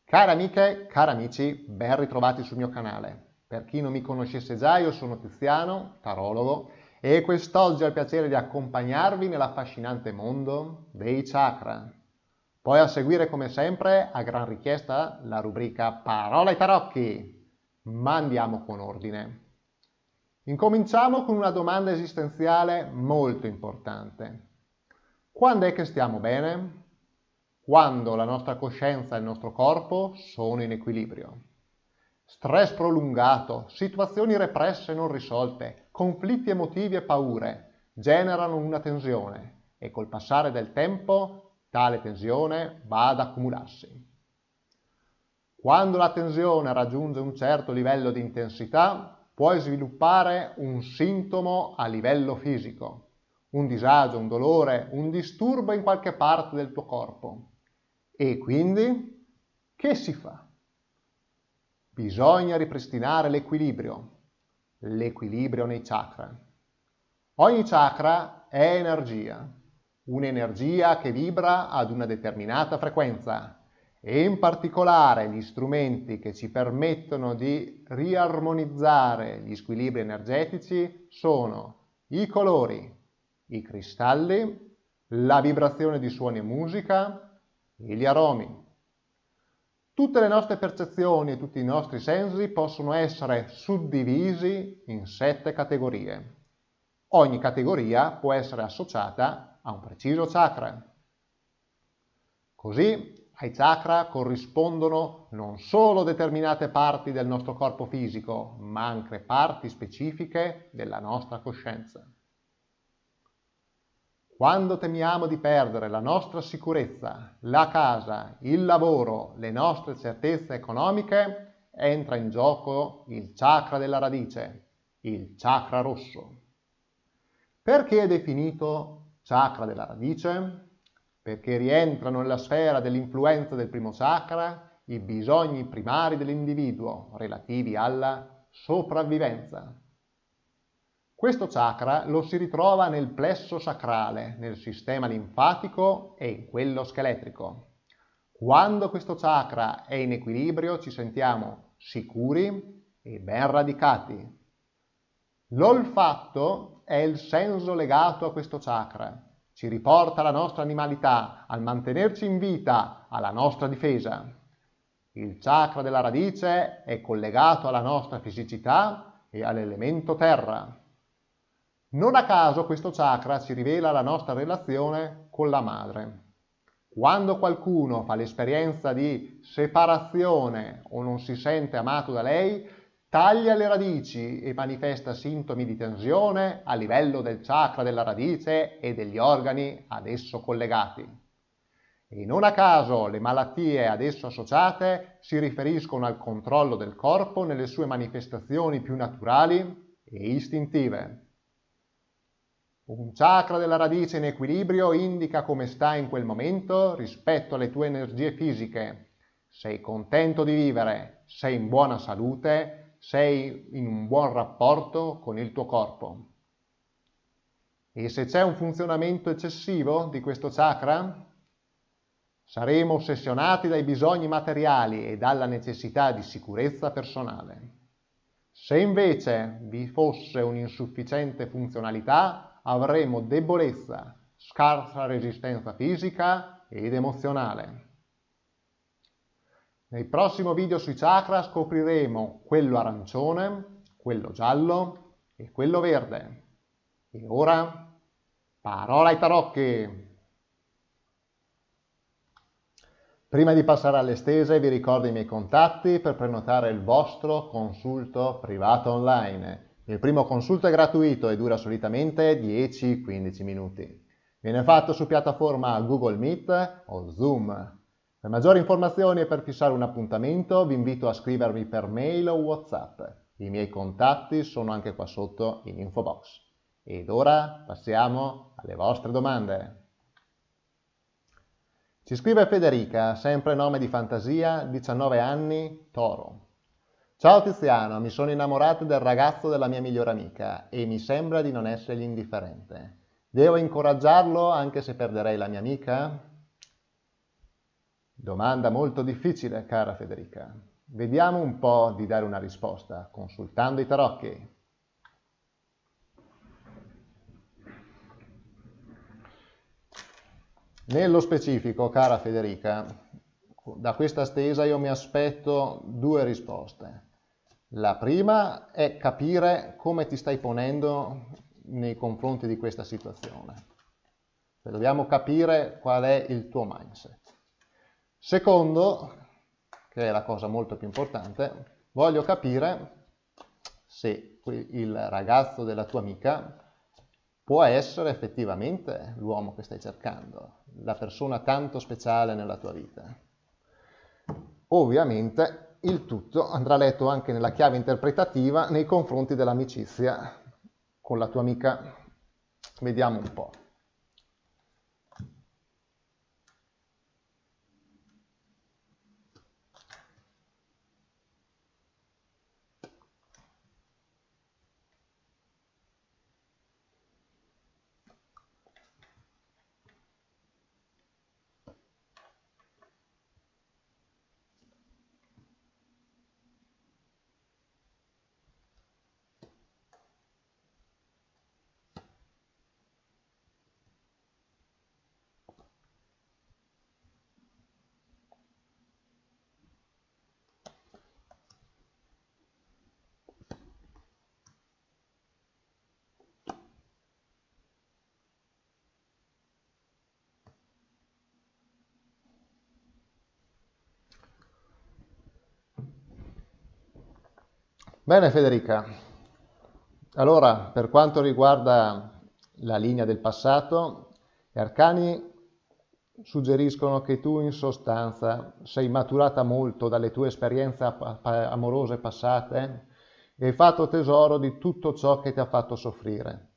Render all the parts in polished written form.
Care amiche, cari amici, ben ritrovati sul mio canale. Per chi non mi conoscesse già, io sono Tiziano, tarologo, e quest'oggi ho il piacere di accompagnarvi nell'affascinante mondo dei chakra. Poi a seguire, come sempre, a gran richiesta, la rubrica Parola ai tarocchi. Ma andiamo con ordine. Incominciamo con una domanda esistenziale molto importante. Quando è che stiamo bene? Quando la nostra coscienza e il nostro corpo sono in equilibrio. Stress prolungato, situazioni represse non risolte, conflitti emotivi e paure generano una tensione e col passare del tempo tale tensione va ad accumularsi. Quando la tensione raggiunge un certo livello di intensità, puoi sviluppare un sintomo a livello fisico, un disagio, un dolore, un disturbo in qualche parte del tuo corpo. E quindi, che si fa? Bisogna ripristinare l'equilibrio nei chakra. Ogni chakra è energia, un'energia che vibra ad una determinata frequenza e in particolare gli strumenti che ci permettono di riarmonizzare gli squilibri energetici sono i colori, i cristalli, la vibrazione di suoni e musica, e gli aromi. Tutte le nostre percezioni e tutti i nostri sensi possono essere suddivisi in 7 categorie. Ogni categoria può essere associata a un preciso chakra. Così ai chakra corrispondono non solo determinate parti del nostro corpo fisico, ma anche parti specifiche della nostra coscienza. Quando temiamo di perdere la nostra sicurezza, la casa, il lavoro, le nostre certezze economiche, entra in gioco il chakra della radice, il chakra rosso. Perché è definito chakra della radice? Perché rientrano nella sfera dell'influenza del primo chakra i bisogni primari dell'individuo relativi alla sopravvivenza. Questo chakra lo si ritrova nel plesso sacrale, nel sistema linfatico e in quello scheletrico. Quando questo chakra è in equilibrio ci sentiamo sicuri e ben radicati. L'olfatto è il senso legato a questo chakra. Ci riporta alla nostra animalità, al mantenerci in vita, alla nostra difesa. Il chakra della radice è collegato alla nostra fisicità e all'elemento terra. Non a caso questo chakra ci rivela la nostra relazione con la madre. Quando qualcuno fa l'esperienza di separazione o non si sente amato da lei, taglia le radici e manifesta sintomi di tensione a livello del chakra della radice e degli organi ad esso collegati. E non a caso le malattie ad esso associate si riferiscono al controllo del corpo nelle sue manifestazioni più naturali e istintive. Un chakra della radice in equilibrio indica come stai in quel momento rispetto alle tue energie fisiche. Sei contento di vivere, sei in buona salute, sei in un buon rapporto con il tuo corpo. E se c'è un funzionamento eccessivo di questo chakra, saremo ossessionati dai bisogni materiali e dalla necessità di sicurezza personale. Se invece vi fosse un'insufficiente funzionalità, avremo debolezza, scarsa resistenza fisica ed emozionale. Nel prossimo video sui chakra scopriremo quello arancione, quello giallo e quello verde. E ora, parola ai tarocchi! Prima di passare alle stese vi ricordo i miei contatti per prenotare il vostro consulto privato online. Il primo consulto è gratuito e dura solitamente 10-15 minuti. Viene fatto su piattaforma Google Meet o Zoom. Per maggiori informazioni e per fissare un appuntamento vi invito a scrivermi per mail o WhatsApp. I miei contatti sono anche qua sotto in info box. Ed ora passiamo alle vostre domande. Ci scrive Federica, sempre nome di fantasia, 19 anni, Toro. Ciao Tiziano, mi sono innamorata del ragazzo della mia migliore amica e mi sembra di non essergli indifferente. Devo incoraggiarlo anche se perderei la mia amica? Domanda molto difficile, cara Federica. Vediamo un po' di dare una risposta, consultando i tarocchi. Nello specifico, cara Federica, da questa stesa io mi aspetto due risposte. La prima è capire come ti stai ponendo nei confronti di questa situazione. Dobbiamo capire qual è il tuo mindset. Secondo, che è la cosa molto più importante, voglio capire se il ragazzo della tua amica può essere effettivamente l'uomo che stai cercando, la persona tanto speciale nella tua vita. Ovviamente il tutto andrà letto anche nella chiave interpretativa nei confronti dell'amicizia con la tua amica. Vediamo un po'. Bene Federica, allora per quanto riguarda la linea del passato, gli arcani suggeriscono che tu in sostanza sei maturata molto dalle tue esperienze amorose passate e hai fatto tesoro di tutto ciò che ti ha fatto soffrire.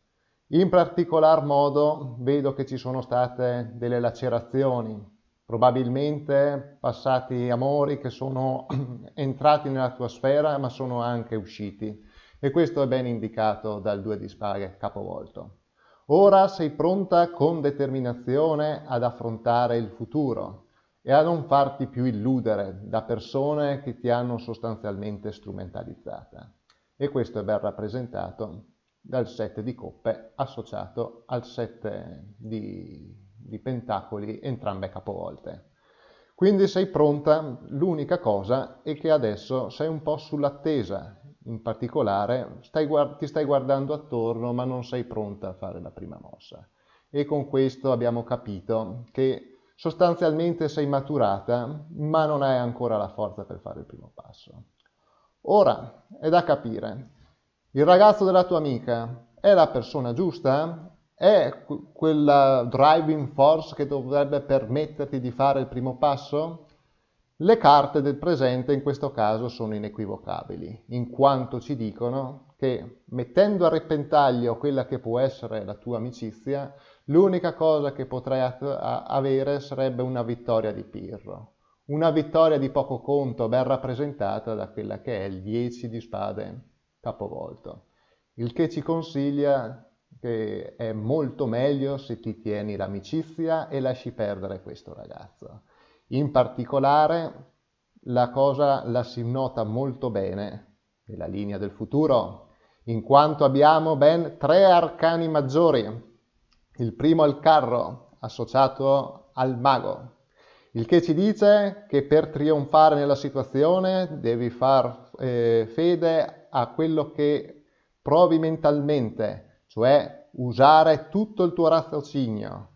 In particolar modo vedo che ci sono state delle lacerazioni, probabilmente passati amori che sono entrati nella tua sfera ma sono anche usciti, e questo è ben indicato dal 2 di spade capovolto. Ora sei pronta con determinazione ad affrontare il futuro e a non farti più illudere da persone che ti hanno sostanzialmente strumentalizzata. E questo è ben rappresentato dal 7 di coppe associato al 7 di pentacoli, entrambe capovolte. Quindi sei pronta, l'unica cosa è che adesso sei un po' sull'attesa, in particolare ti stai guardando attorno ma non sei pronta a fare la prima mossa. E con questo abbiamo capito che sostanzialmente sei maturata ma non hai ancora la forza per fare il primo passo. Ora è da capire, il ragazzo della tua amica è la persona giusta? È quella driving force che dovrebbe permetterti di fare il primo passo? Le carte del presente in questo caso sono inequivocabili, in quanto ci dicono che mettendo a repentaglio quella che può essere la tua amicizia, l'unica cosa che potrai avere sarebbe una vittoria di Pirro. Una vittoria di poco conto, ben rappresentata da quella che è il 10 di spade capovolto. Il che ci consiglia che è molto meglio se ti tieni l'amicizia e lasci perdere questo ragazzo. In particolare la cosa la si nota molto bene nella linea del futuro, in quanto abbiamo ben 3 arcani maggiori. Il primo è il carro, associato al mago, il che ci dice che per trionfare nella situazione devi far fede a quello che provi mentalmente, cioè usare tutto il tuo raziocinio.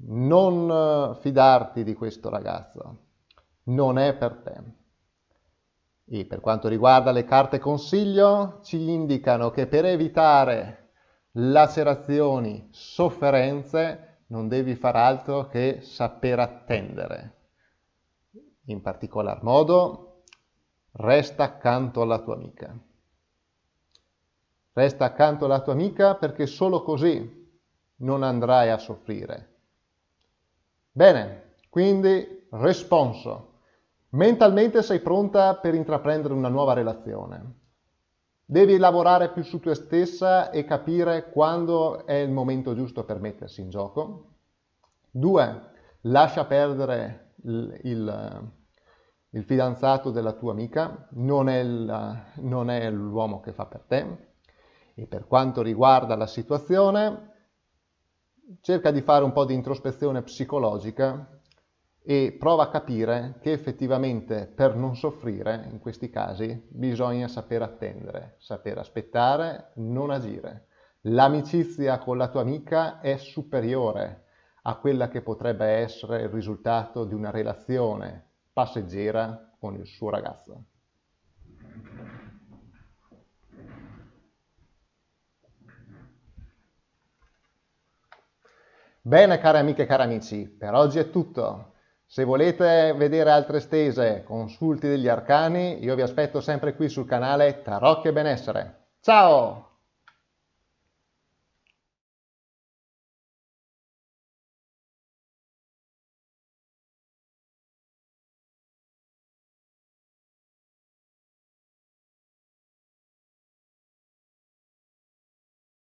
Non fidarti di questo ragazzo, non è per te. E per quanto riguarda le carte consiglio, ci indicano che per evitare lacerazioni, sofferenze, non devi far altro che saper attendere. In particolar modo, resta accanto alla tua amica. Resta accanto alla tua amica perché solo così non andrai a soffrire. Bene, quindi responso. Mentalmente sei pronta per intraprendere una nuova relazione. Devi lavorare più su te stessa e capire quando è il momento giusto per mettersi in gioco. 2. Lascia perdere il fidanzato della tua amica, non è l'uomo che fa per te. E per quanto riguarda la situazione, cerca di fare un po' di introspezione psicologica e prova a capire che effettivamente per non soffrire in questi casi bisogna saper attendere, saper aspettare, non agire. L'amicizia con la tua amica è superiore a quella che potrebbe essere il risultato di una relazione passeggera con il suo ragazzo. Bene, care amiche e cari amici, per oggi è tutto. Se volete vedere altre stese, consulti degli arcani, io vi aspetto sempre qui sul canale Tarocchi e Benessere. Ciao!